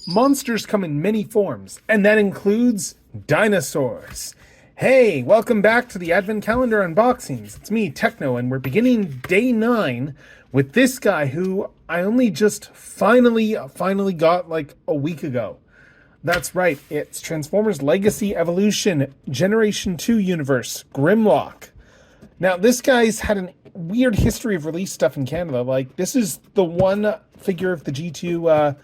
Monsters come in many forms, and that includes dinosaurs. Hey, welcome back to the Advent Calendar unboxings. It's me, Techno, and we're beginning day 9 with this guy who I only just finally got like a week ago. That's right, it's Transformers Legacy Evolution Generation 2 Universe, Grimlock. Now, this guy's had a weird history of release stuff in Canada. Like, this is the one figure of the G2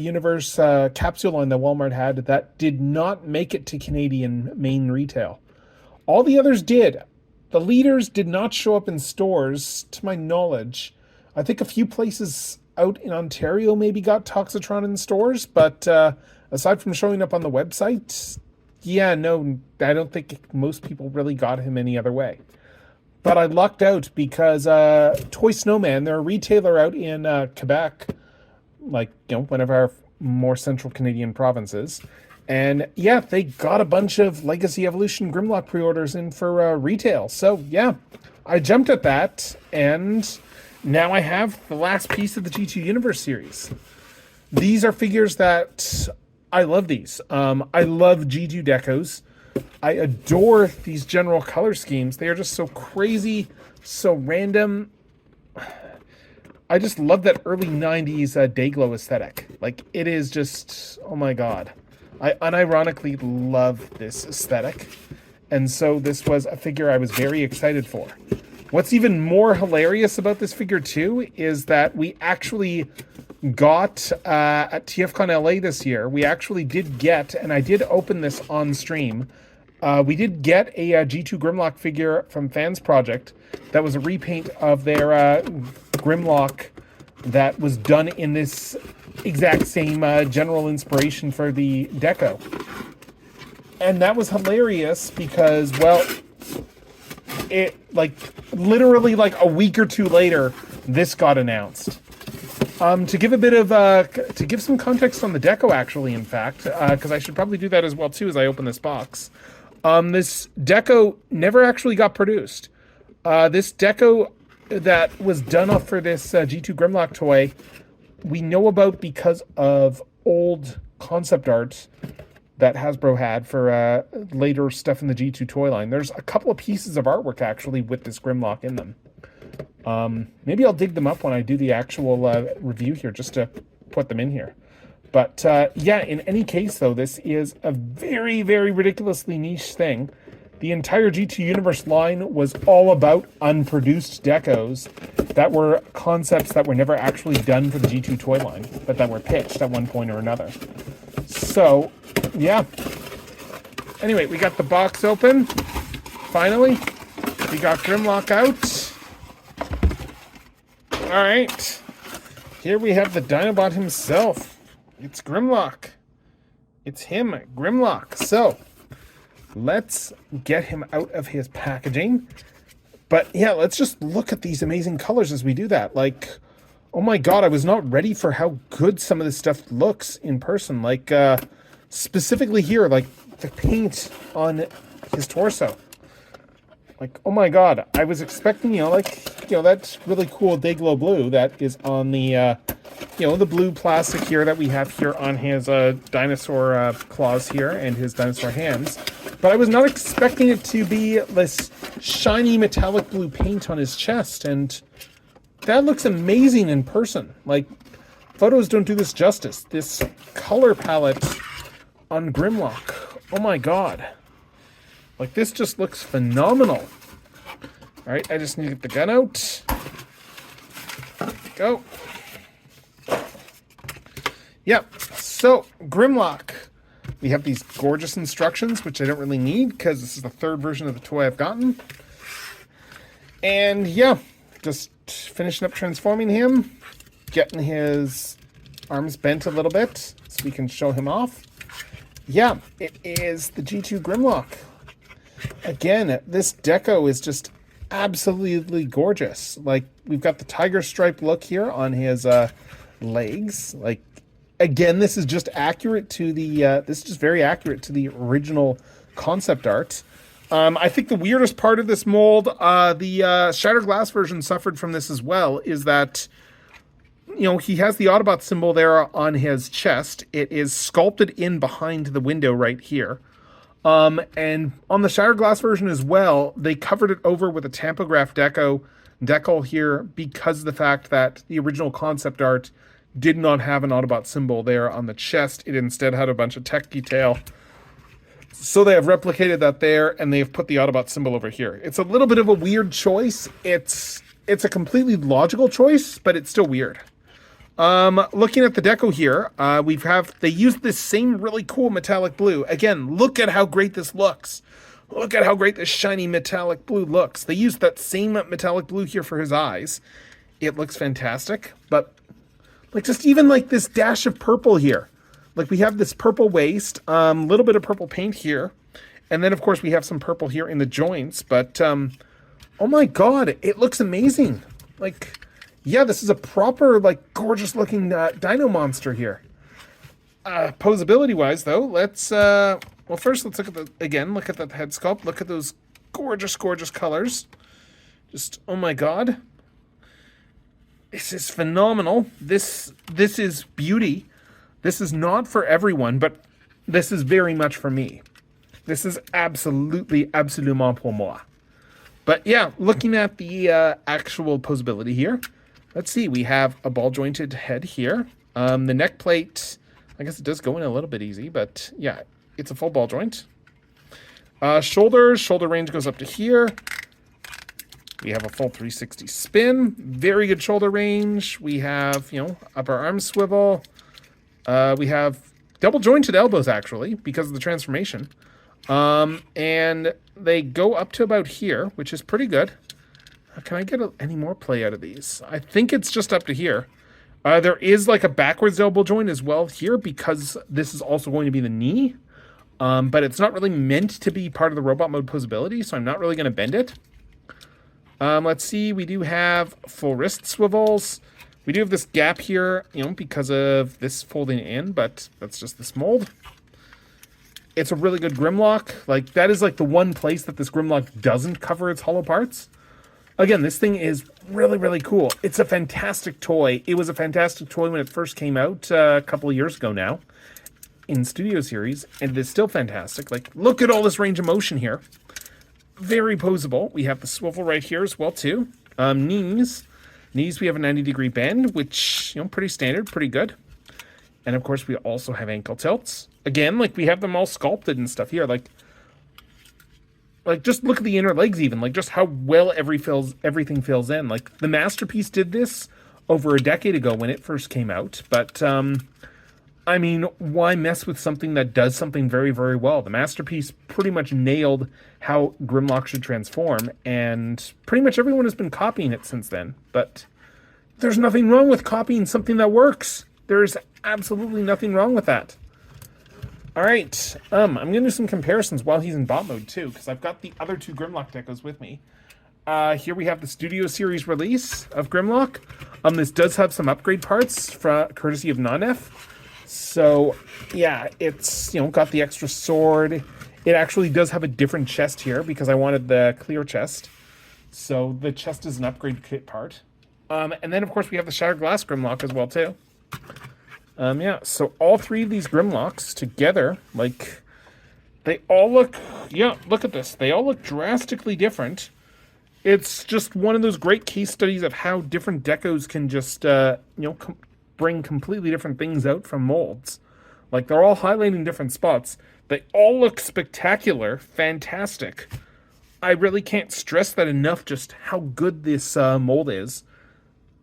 universe capsule line that Walmart had that did not make it to Canadian main retail. All the others did. The leaders did not show up in stores, to my knowledge. I think a few places out in Ontario maybe got Toxitron in stores, but aside from showing up on the website, yeah, no, I don't think most people really got him any other way. But I lucked out because Toy Snowman, they're a retailer out in Quebec, like, you know, one of our more central Canadian provinces. And yeah, they got a bunch of Legacy Evolution Grimlock pre-orders in for retail. So yeah, I jumped at that, and now I have the last piece of the G2 Universe series. These are figures that I love these. I love G2 decos. I adore these general color schemes. They are just so crazy, so random. I just love that early 90s Dayglow aesthetic. Like, it is just, oh my god. I unironically love this aesthetic. And so this was a figure I was very excited for. What's even more hilarious about this figure too is that we actually got at TFCon LA this year, we actually did get, and I did open this on stream, we did get a G2 Grimlock figure from Fans Project that was a repaint of their Grimlock that was done in this exact same general inspiration for the deco. And that was hilarious because, well, it, like, literally like a week or two later, this got announced. To give a bit of, to give some context on the deco, actually, in fact, because I should probably do that as well, too, as I open this box. This deco never actually got produced. This deco that was done up for this G2 Grimlock toy, we know about because of old concept art that Hasbro had for later stuff in the G2 toy line. There's a couple of pieces of artwork, actually, with this Grimlock in them. Maybe I'll dig them up when I do the actual review here, just to put them in here. But yeah, in any case, though, this is a very, very ridiculously niche thing. The entire G2 Universe line was all about unproduced decos that were concepts that were never actually done for the G2 toy line, but that were pitched at one point or another. So, yeah. Anyway, we got the box open. Finally. We got Grimlock out. Alright. Here we have the Dinobot himself. It's Grimlock. It's him, Grimlock. So, let's get him out of his packaging. But yeah, let's just look at these amazing colors as we do that. Like, oh my god, I was not ready for how good some of this stuff looks in person. Like, specifically here, like the paint on his torso. Like, oh my god, I was expecting, that really cool Dayglow blue that is on the, the blue plastic here that we have here on his dinosaur claws here and his dinosaur hands. But I was not expecting it to be this shiny metallic blue paint on his chest, and that looks amazing in person. Like, photos don't do this justice. This color palette on Grimlock, oh my god. Like, this just looks phenomenal. Alright, I just need to get the gun out. Go. Yep, so, Grimlock. We have these gorgeous instructions, which I don't really need, because this is the third version of the toy I've gotten. And, yeah, just finishing up transforming him. Getting his arms bent a little bit, so we can show him off. Yeah, it is the G2 Grimlock. Again, this deco is just absolutely gorgeous. Like, we've got the tiger stripe look here on his legs. Like, again, this is just accurate to the this is just very accurate to the original concept art. I think the weirdest part of this mold, the Shattered Glass version suffered from this as well, is that he has the Autobot symbol there on his chest. It is sculpted in behind the window right here. And on the Shattered Glass version as well, they covered it over with a tampograph decal here because of the fact that the original concept art did not have an Autobot symbol there on the chest. It instead had a bunch of tech detail. So they have replicated that there, and they have put the Autobot symbol over here. It's a little bit of a weird choice. It's a completely logical choice, but it's still weird. Looking at the deco here, they used this same really cool metallic blue. Again, look at how great this looks. Look at how great this shiny metallic blue looks. They used that same metallic blue here for his eyes. It looks fantastic, but like just even like this dash of purple here. Like we have this purple waist, little bit of purple paint here. And then of course we have some purple here in the joints, but oh my God, it looks amazing. Like, yeah, this is a proper, like gorgeous looking dino monster here. Posability wise though, let's, well first let's look at look at that head sculpt. Look at those gorgeous, gorgeous colors. Just, oh my God. This is phenomenal. This is beauty. This is not for everyone, but this is very much for me. This is absolument pour moi. But yeah, looking at the actual posability here, let's see. We have a ball jointed head here. The neck plate, I guess it does go in a little bit easy, but yeah, it's a full ball joint. Shoulder range goes up to here. We have a full 360 spin, very good shoulder range. We have, upper arm swivel. We have double jointed elbows actually because of the transformation. And they go up to about here, which is pretty good. Can I get any more play out of these? I think it's just up to here. There is like a backwards elbow joint as well here because this is also going to be the knee. But it's not really meant to be part of the robot mode posability, so I'm not really going to bend it. Let's see, we do have full wrist swivels. We do have this gap here, because of this folding in, but that's just this mold. It's a really good Grimlock. Like, that is like the one place that this Grimlock doesn't cover its hollow parts. Again, this thing is really, really cool. It's a fantastic toy. It was a fantastic toy when it first came out a couple of years ago now in Studio Series, and it is still fantastic. Like, look at all this range of motion here. Very posable. We have the swivel right here as well, too. Knees, we have a 90-degree bend, which, pretty standard, pretty good. And, of course, we also have ankle tilts. Again, like, we have them all sculpted and stuff here. Like just look at the inner legs even. Like, just how well everything fills in. Like, the Masterpiece did this over a decade ago when it first came out. But, I mean, why mess with something that does something very, very well? The Masterpiece pretty much nailed how Grimlock should transform, and pretty much everyone has been copying it since then. But there's nothing wrong with copying something that works. There's absolutely nothing wrong with that. All right, I'm going to do some comparisons while he's in bot mode, too, because I've got the other two Grimlock decos with me. Here we have the Studio Series release of Grimlock. This does have some upgrade parts courtesy of Non-F. So, yeah, it's, got the extra sword. It actually does have a different chest here because I wanted the clear chest. So the chest is an upgrade kit part. And then, of course, we have the Shattered Glass Grimlock as well, too. Yeah, so all three of these Grimlocks together, like, they all look, look at this. They all look drastically different. It's just one of those great case studies of how different decos can just, bring completely different things out from molds. Like, they're all highlighting different spots. They all look spectacular, fantastic. I really can't stress that enough, just how good this mold is.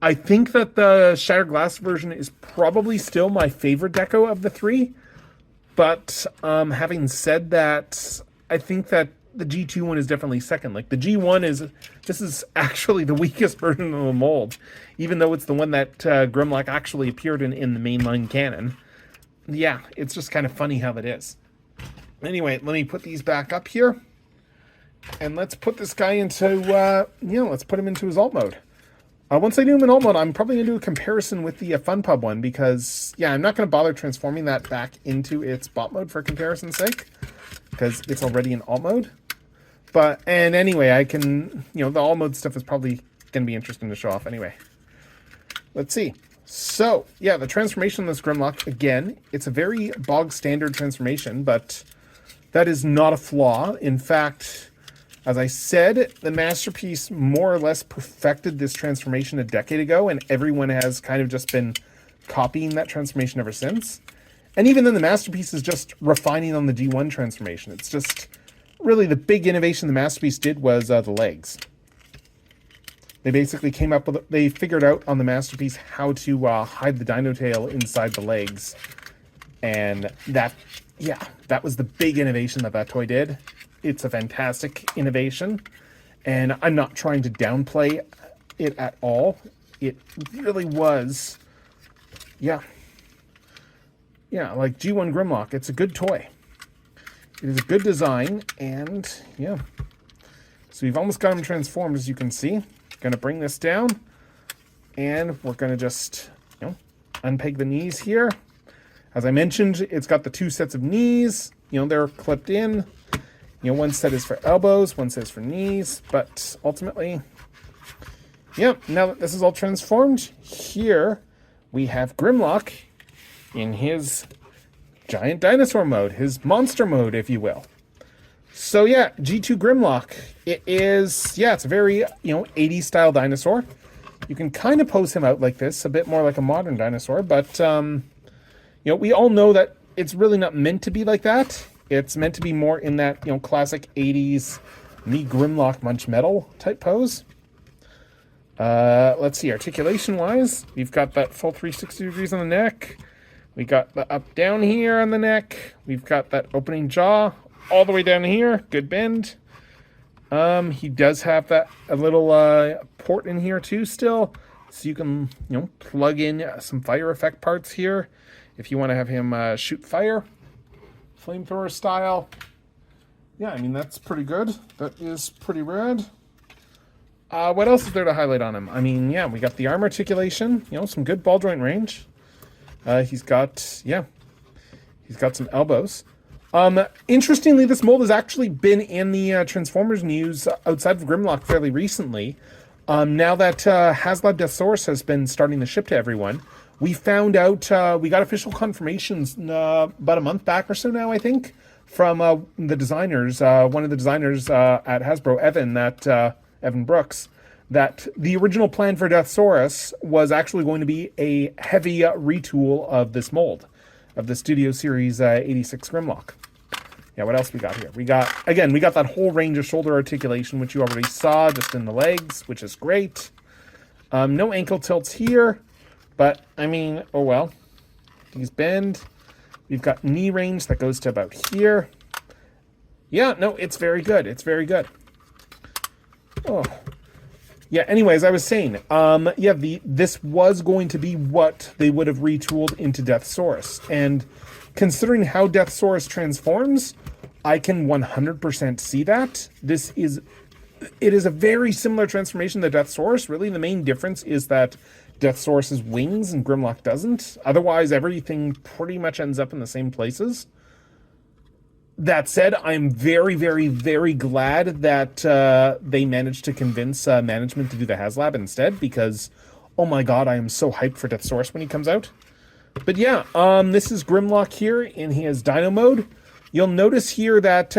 I think that the Shattered Glass version is probably still my favorite deco of the three. But having said that, I think that the G2 one is definitely second. Like, the G1 this is actually the weakest version of the mold, even though it's the one that Grimlock actually appeared in the mainline canon. Yeah, it's just kind of funny how that is. Anyway, let me put these back up here. And let's put this guy into, let's put him into his alt mode. Once I do him in alt mode, I'm probably going to do a comparison with the FunPub one because, yeah, I'm not going to bother transforming that back into its bot mode for comparison's sake because it's already in alt mode. And anyway, I can, the alt mode stuff is probably going to be interesting to show off anyway. Let's see. So, yeah, the transformation on this Grimlock, again, it's a very bog standard transformation, but that is not a flaw. In fact, as I said, the Masterpiece more or less perfected this transformation a decade ago, and everyone has kind of just been copying that transformation ever since. And even then, the Masterpiece is just refining on the G1 transformation. It's just really the big innovation the Masterpiece did was the legs. They basically came up with, they figured out on the Masterpiece how to hide the dino tail inside the legs. And that, yeah, that was the big innovation that that toy did. It's a fantastic innovation. And I'm not trying to downplay it at all. It really was, yeah. Yeah, like G1 Grimlock, it's a good toy. It is a good design, and yeah. So we've almost got him transformed, as you can see. Going to bring this down, and we're going to just, unpeg the knees here. As I mentioned, it's got the 2 sets of knees. They're clipped in. One set is for elbows, one set is for knees. But ultimately, now that this is all transformed, here we have Grimlock in his giant dinosaur mode, his monster mode, if you will. So yeah, G2 Grimlock, it is, it's a very, 80s style dinosaur. You can kind of pose him out like this, a bit more like a modern dinosaur, but, we all know that it's really not meant to be like that. It's meant to be more in that, classic 80s me Grimlock Munch Metal type pose. Let's see, articulation-wise, we've got that full 360 degrees on the neck. We got the up-down here on the neck. We've got that opening jaw all the way down here. Good bend. He does have that a little port in here too still. So you can, plug in some fire effect parts here if you want to have him shoot fire. Flamethrower style. Yeah, I mean, that's pretty good. That is pretty rad. What else is there to highlight on him? I mean, yeah, we got the arm articulation. Some good ball joint range. He's got some elbows. Interestingly, this mold has actually been in the Transformers news outside of Grimlock fairly recently. Now that HasLab Deathsaurus has been starting to ship to everyone, we found out, we got official confirmations about a month back or so now, I think, from the designers, one of the designers at Hasbro, Evan Brooks, that the original plan for Deathsaurus was actually going to be a heavy retool of this mold, of the Studio Series 86 Grimlock. Yeah, what else we got here? We got that whole range of shoulder articulation, which you already saw just in the legs, which is great. No ankle tilts here, but, I mean, oh well. These bend. We've got knee range that goes to about here. Yeah, no, it's very good. It's very good. Oh. Yeah, anyways, I was saying, this was going to be what they would have retooled into Deathsaurus. And considering how Deathsaurus transforms, I can 100% see that. It is a very similar transformation to Deathsaurus. Really, the main difference is that Deathsaurus has wings and Grimlock doesn't. Otherwise, everything pretty much ends up in the same places. That said, I'm very, very, very glad that they managed to convince management to do the HasLab instead, because, oh my god, I am so hyped for Deathsaurus when he comes out. But yeah, this is Grimlock here in his Dino mode. You'll notice here that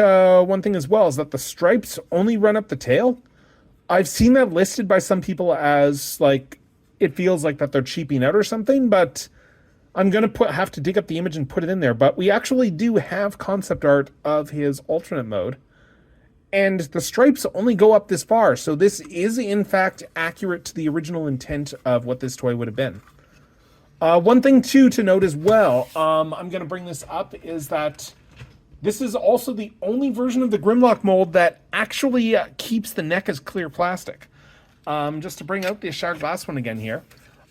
one thing as well is that the stripes only run up the tail. I've seen that listed by some people as, like, it feels like that they're cheaping out or something, but I'm going to have to dig up the image and put it in there. But we actually do have concept art of his alternate mode, and the stripes only go up this far. So this is, in fact, accurate to the original intent of what this toy would have been. One thing, too, to note as well, I'm going to bring this up, is that this is also the only version of the Grimlock mold that actually keeps the neck as clear plastic. Just to bring out the Shattered Glass one again here.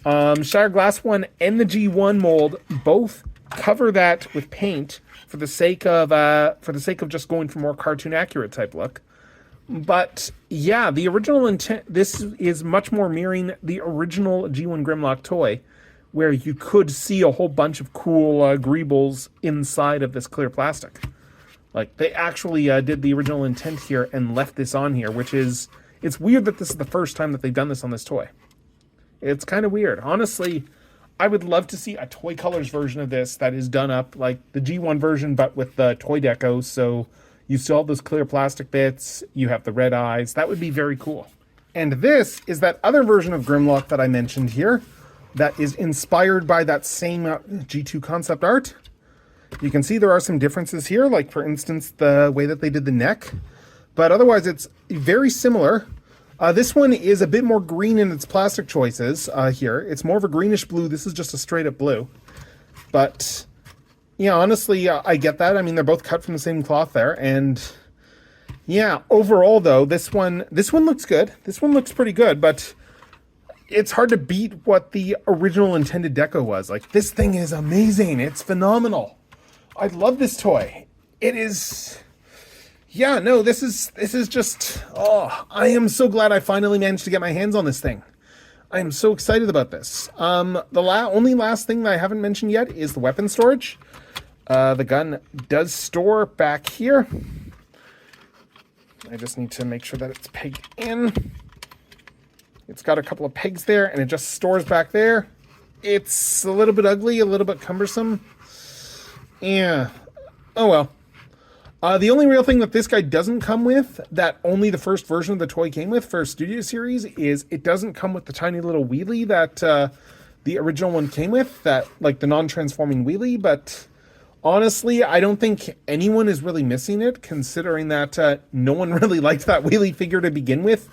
Shattered Glass one and the G1 mold both cover that with paint for the sake of just going for more cartoon accurate type look. But yeah, the original intent, this is much more mirroring the original G1 Grimlock toy, where you could see a whole bunch of cool greebles inside of this clear plastic. Like, they actually did the original intent here and left this on here, which is, it's weird that this is the first time that they've done this on this toy. It's kind of weird. Honestly, I would love to see a Toy Colors version of this that is done up like the G1 version, but with the toy decos. So you still have those clear plastic bits. You have the red eyes. That would be very cool. And this is that other version of Grimlock that I mentioned here that is inspired by that same G2 concept art. You can see there are some differences here, like for instance, the way that they did the neck. But otherwise, it's very similar. This one is a bit more green in its plastic choices here. It's more of a greenish blue. This is just a straight up blue. But, yeah, honestly, I get that. I mean, they're both cut from the same cloth there. And, yeah, overall, though, this one looks good. This one looks pretty good, but it's hard to beat what the original intended deco was. Like, this thing is amazing. It's phenomenal. I love this toy. It is... Yeah, no, this is just, oh, I am so glad I finally managed to get my hands on this thing. I am so excited about this. The only last thing that I haven't mentioned yet is the weapon storage. The gun does store back here. I just need to make sure that it's pegged in. It's got a couple of pegs there, and it just stores back there. It's a little bit ugly, a little bit cumbersome. Yeah. Oh well. The only real thing that this guy doesn't come with, that only the first version of the toy came with for Studio Series, is it doesn't come with the tiny little wheelie that the original one came with, that like the non-transforming wheelie. But honestly, I don't think anyone is really missing it, considering that no one really liked that wheelie figure to begin with,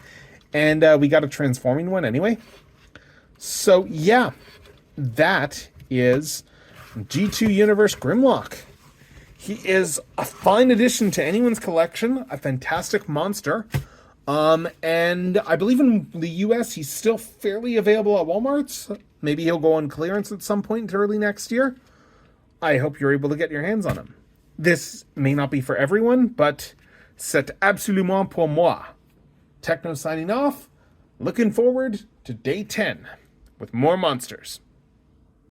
and we got a transforming one anyway. So yeah, that is G2 Universe Grimlock. He is a fine addition to anyone's collection, a fantastic monster. And I believe in the US, he's still fairly available at Walmart's. Maybe he'll go on clearance at some point early next year. I hope you're able to get your hands on him. This may not be for everyone, but c'est absolument pour moi. Techno signing off. Looking forward to day 10 with more monsters.